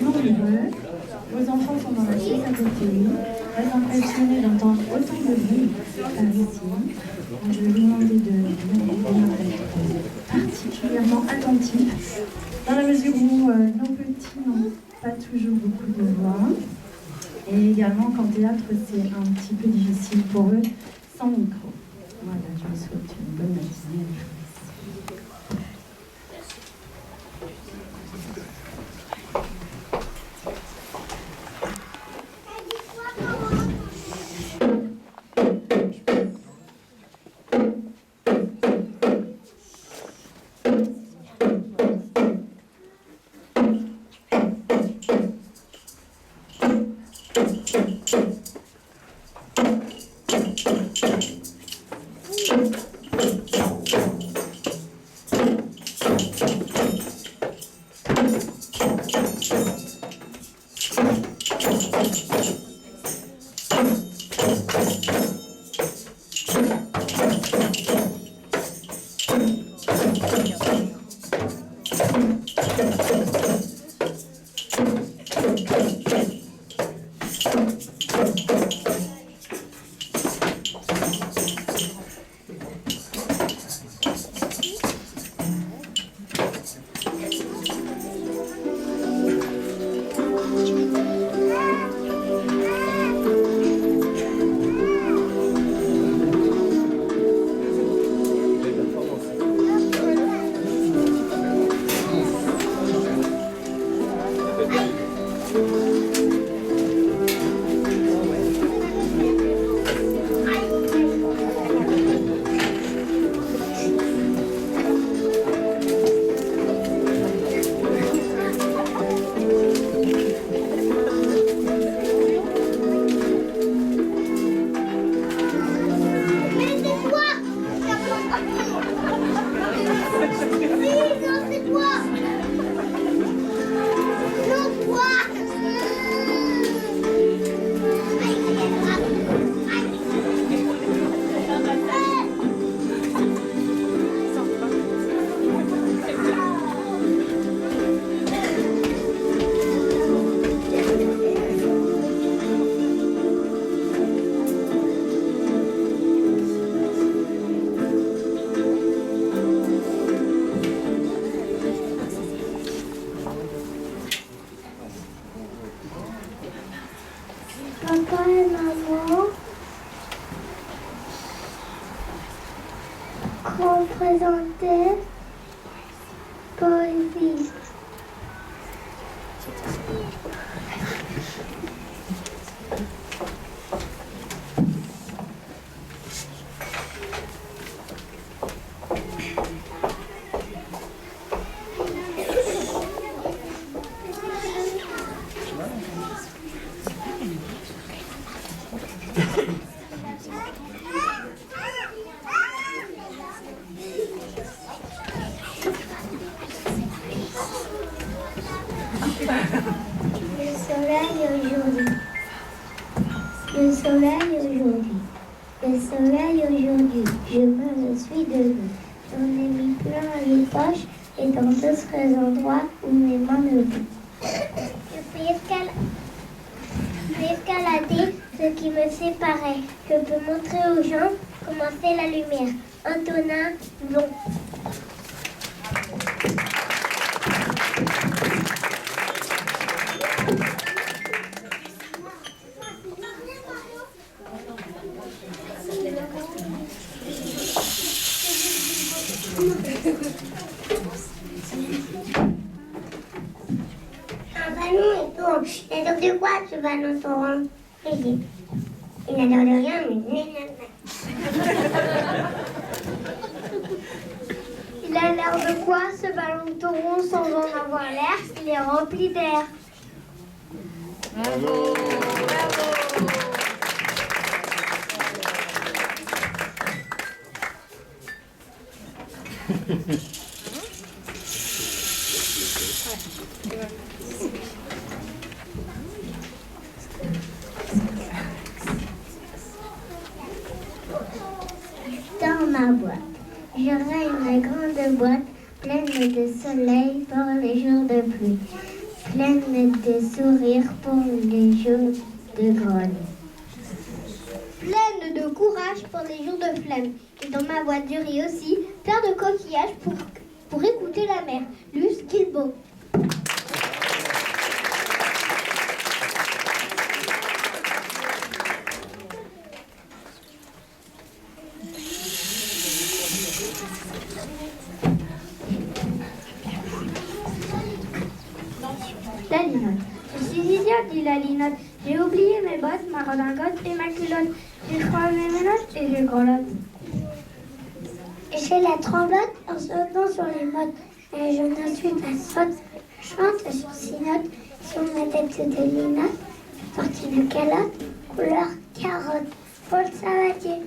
nombreux. Vos enfants sont dans la pièce à côté. Très impressionnés d'entendre autant de bruit par ici. Je vais vous demander de être particulièrement attentifs, dans la mesure où nos petits n'ont pas toujours beaucoup de voix. Et également qu'en théâtre, c'est un petit peu difficile pour eux sans micro. Voilà, je vous souhaite une bonne matinée. Papa et maman, représenter poésie. Le soleil aujourd'hui, le soleil aujourd'hui, je me suis debout. J'en ai mis plein les poches et dans d'autres endroits où mes mains ne vont. Je peux escalader ce qui me séparait. Je peux montrer aux gens comment fait la lumière. Antonin Blond. Un ballon il tourne. Il a l'air de quoi ce ballon tourne? Il n'a l'air de rien, mais Il a l'air de quoi ce ballon tourne sans en avoir l'air? Il est rempli d'air. Bravo, bravo. Dans ma boîte, j'aurai une grande boîte pleine de soleil pour les jours de pluie. Pleine de sourires pour les jours de grêle. Pleine de courage pour les jours de flemme. Et dans ma voiture, il y a aussi plein de coquillages pour écouter la mer. Luce Guilbeault. La linotte. Je suis idiote, dit la linotte. J'ai oublié mes bottes, ma redingote et ma culotte. J'ai croisé mes notes et je grelotte. J'ai la tremblote en sautant sur les mottes. Mais je ne suis pas sotte. Je chante sur six notes. Sur ma tête c'est des linottes. Sortie de calotte, couleur carotte. Paul Savatier.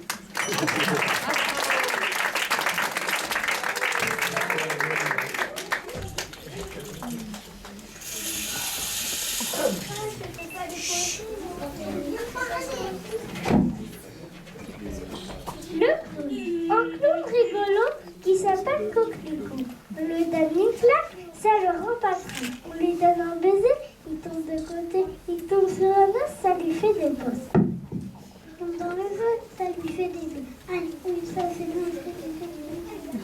Le clown. Un clown rigolo qui s'appelle Coquelicot. On lui donne une claque, ça le rend patron. On lui donne un baiser, il tombe de côté, il tombe sur un os, ça lui fait des bosses. Il tombe dans le vol, ça lui fait des bulles. Allez, oui, ça c'est bon, ça lui fait des bulles.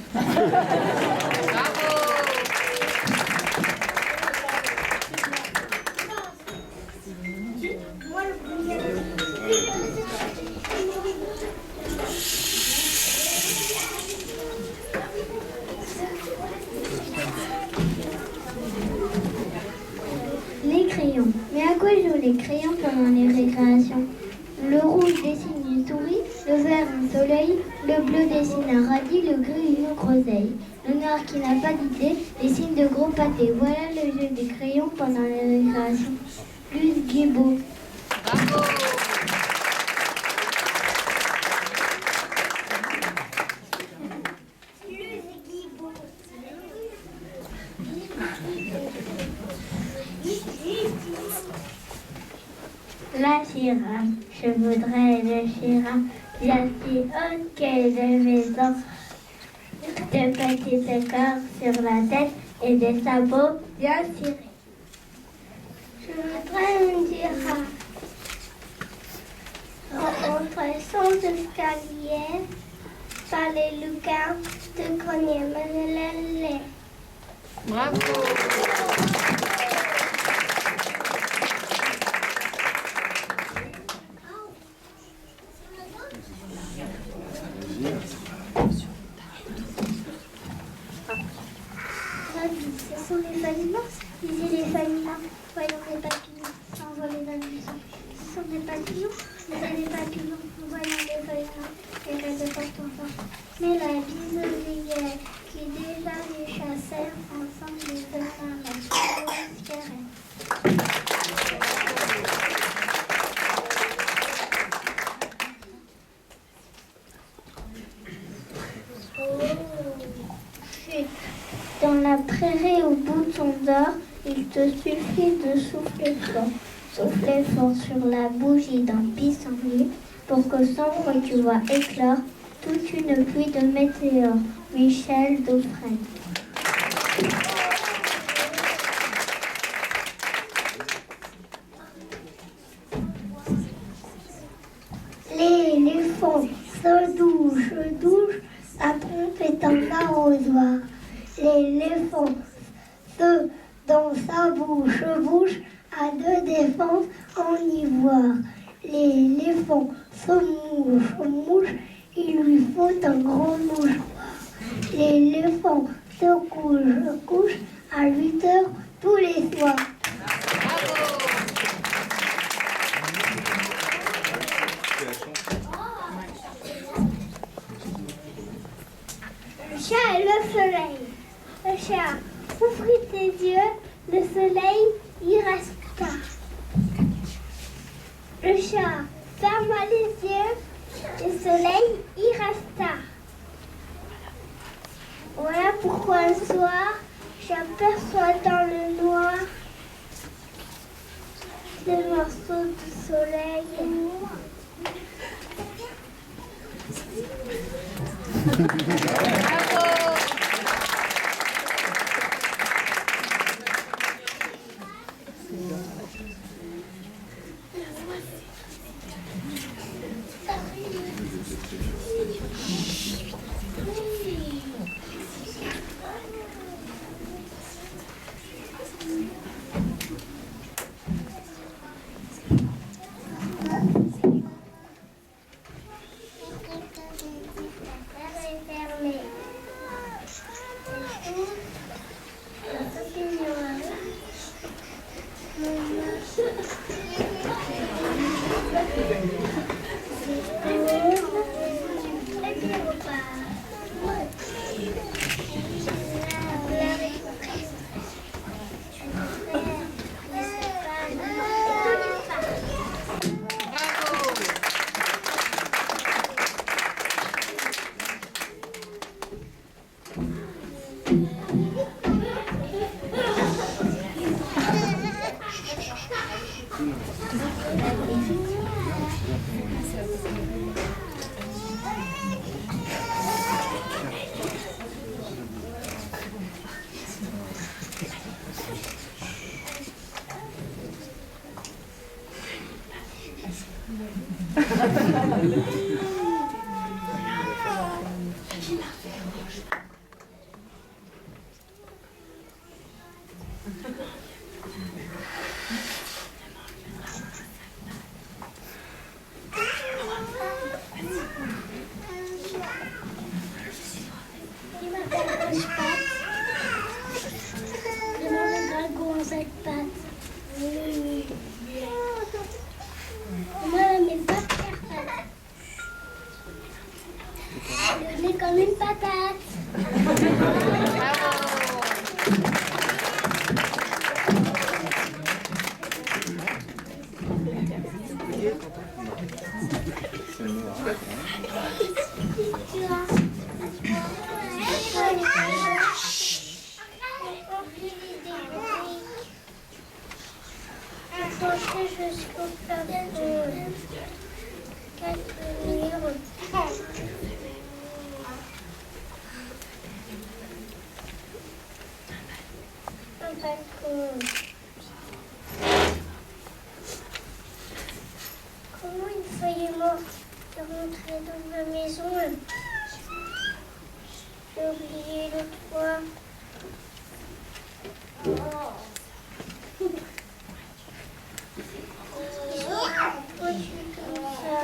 Les crayons. Mais à quoi jouent les crayons pendant les récréations? Le rouge dessine une souris, le vert un soleil, le bleu dessine un radis, le gris une groseille. Le noir qui n'a pas d'idée dessine de gros pâtés. Voilà le jeu des crayons pendant les récréations. Plus Guilbeault. La girafe, je voudrais le girafe, bien si haute qu'elle de maison, de petites cornes sur la tête et des sabots bien cirés. Je voudrais une girafe, rencontrer sans escalier, par les lucarnes de grenier, mais Bravo. Ce sont les faliments, lisez les faliments, voyons les papillons, s'envoler dans le sang. Ce sont des papillons, lisez les papillons, voyons les faliments, et rêvez pour ton enfant. Mais la bisoulière qui déjà les chassait, ensemble les deux mains, Dans la prairie au bouton d'or, il te suffit de souffler fort. Souffler fort sur la bougie d'un pissenlit pour que sombre tu vois éclore toute une pluie de météores. Michel Dauphren. L'éléphant se douche, sa trompe est un arrosoir. L'éléphant se dans sa bouche à deux défenses en ivoire. L'éléphant se mouche, il lui faut un grand mouchoir. L'éléphant se couche à 8 heures tous les soirs. Le chat et le soleil. Le chat, ouvre tes yeux, le soleil y reste tard. Le chat, ferme les yeux, le soleil y reste tard. Voilà pourquoi le soir, j'aperçois dans le noir des morceaux de soleil. Comme une patate. Comment une feuille est morte de rentrer dans ma maison? J'ai oublié l'autre fois. Pourquoi tu es comme ça?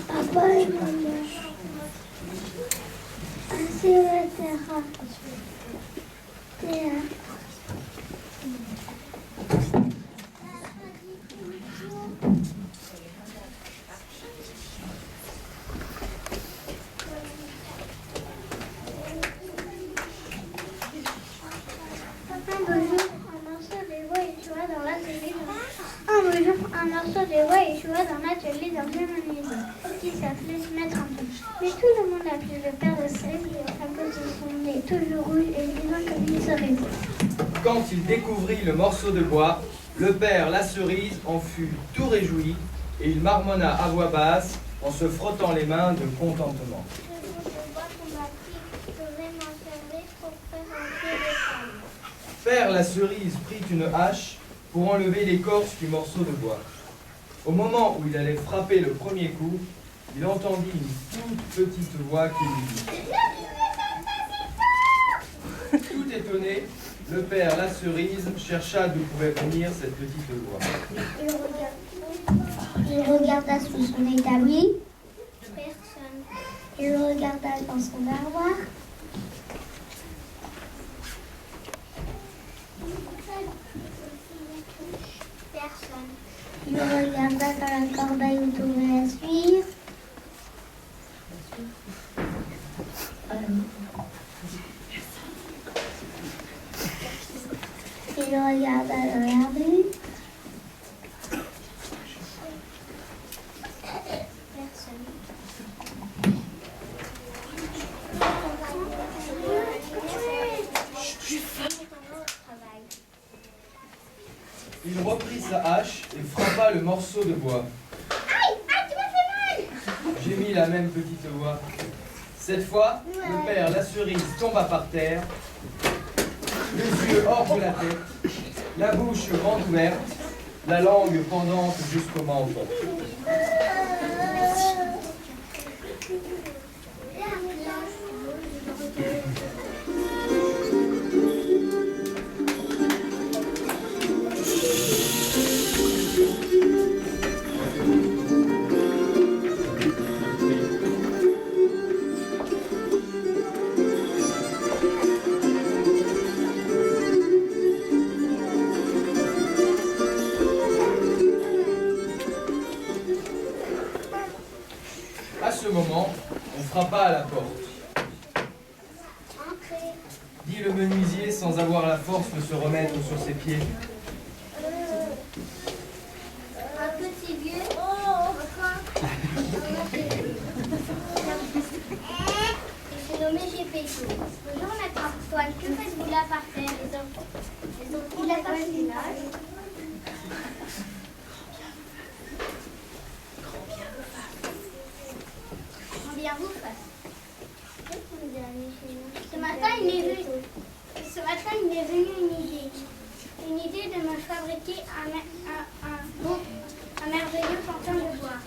Papa et maman. C'est la terre. Un morceau de bois échoua dans l'atelier d'un vieux menuisier qui s'appelait se mettre en touche. Mais tout le monde appelait le père de cerise à cause de son nez toujours rouge et vivant comme une cerise. Quand il découvrit le morceau de bois, le père la cerise en fut tout réjoui et il marmonna à voix basse en se frottant les mains de contentement. Père la cerise prit une hache pour enlever l'écorce du morceau de bois. Au moment où il allait frapper le premier coup, il entendit une toute petite voix qui lui dit. Tout étonné, le père la cerise chercha d'où pouvait venir cette petite voix. Il regarda sous son établi. Personne. Il regarda dans son armoire. Personne. Il regarda dans la corbeille où tournait la suivre. Il regarda dans la rue. Personne. morceau de bois. Aïe, tu m'as fait mal! Gémit la même petite voix. Cette fois, le père la cerise tomba par terre, les yeux hors de la tête, la bouche grande ouverte, la langue pendante jusqu'au menton. À ce moment, on frappa à la porte. Entrez. Dit le menuisier sans avoir la force de se remettre sur ses pieds. Un petit vieux. Je suis nommé Gepetto. Bonjour, maître Antoine. Que faites-vous là par terre? Les enfants Il a de pas votre fini. village? Combien vous fasse? Ce matin, il m'est venu une idée de me fabriquer un merveilleux pantin de bois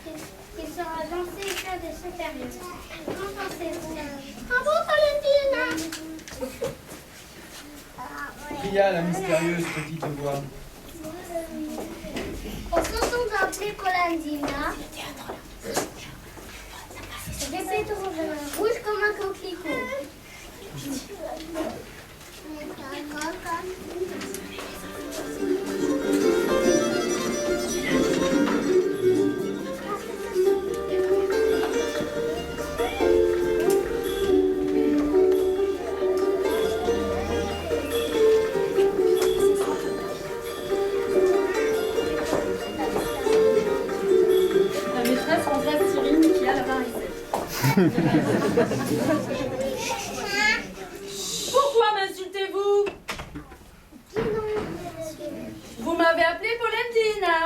qui sera dansé et faire de ce période. Qu'en pensez-vous? Bravo, Valentina! Cria la mystérieuse petite voix. On s'entend appeler Polandina. Gepetto rouge comme un coquelicot. La maîtresse remplace Cyrine qui a la varicelle. Pourquoi m'insultez-vous? Vous m'avez appelé Polendina.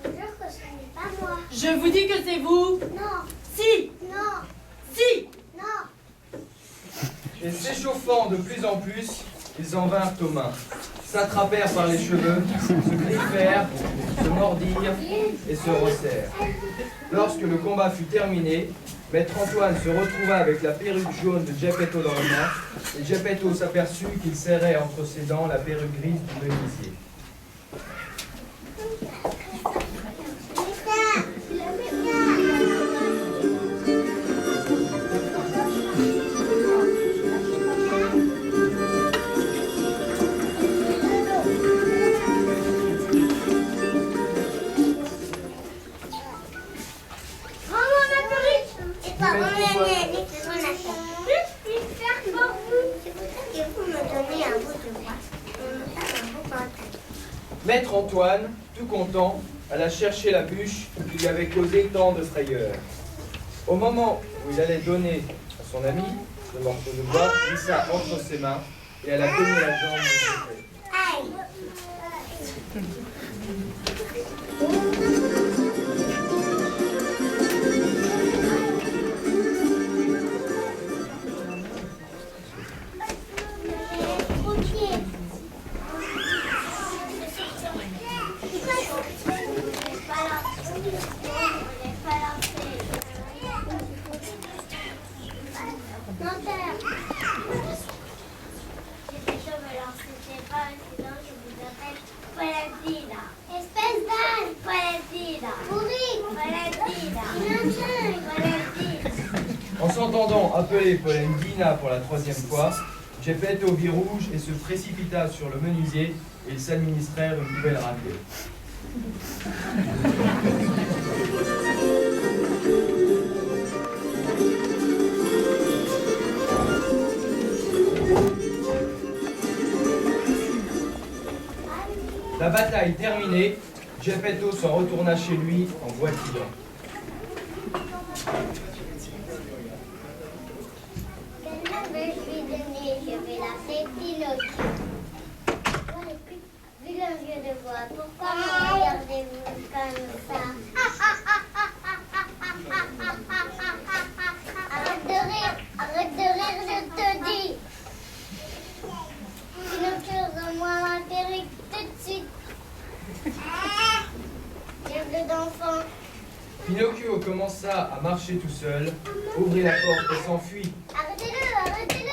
Je jure que ce n'est pas moi. Je vous dis que c'est vous. Non, Si, non, si. non. Et s'échauffant de plus en plus, ils en vinrent aux mains, s'attrapèrent par les cheveux, se griffèrent, se mordirent et se rossèrent. Lorsque le combat fut terminé, maître Antoine se retrouva avec la perruque jaune de Gepetto dans les mains, et Gepetto s'aperçut qu'il serrait entre ses dents la perruque grise du menuisier. Rends-moi ma perruque. Et pas Maître Antoine. c'est mon affaire. Plus faire pour vous. C'est pour ça que vous me donnez un bout de bois. On me fait un beau pantin. Maître Antoine, tout content, alla chercher la bûche qui lui avait causé tant de frayeur. Au moment où il allait donner à son ami, le morceau de bois glissa entre ses mains et elle a tenu la jambe de Gepetto. Aïe. Espèce d'âne, Valentina. Pourri, Valentina. Valentina. En s'entendant appeler Polendina pour la troisième fois, Gepetto vit rouge et se précipita sur le menuisier et ils s'administrèrent une nouvelle raclée. La bataille terminée, Gepetto s'en retourna chez lui en boitillant. Quel nom je lui donner? Je vais l'appeler Pinocchio. Vilain vieux de vois. Pourquoi me regardez-vous comme ça? Arrête de rire, je te dis. Pinocchio, donne-moi ma perruque tout de suite. Diable d'enfant. Pinocchio commença à marcher tout seul, ouvrit la porte et s'enfuit. Arrêtez-le, arrêtez-le.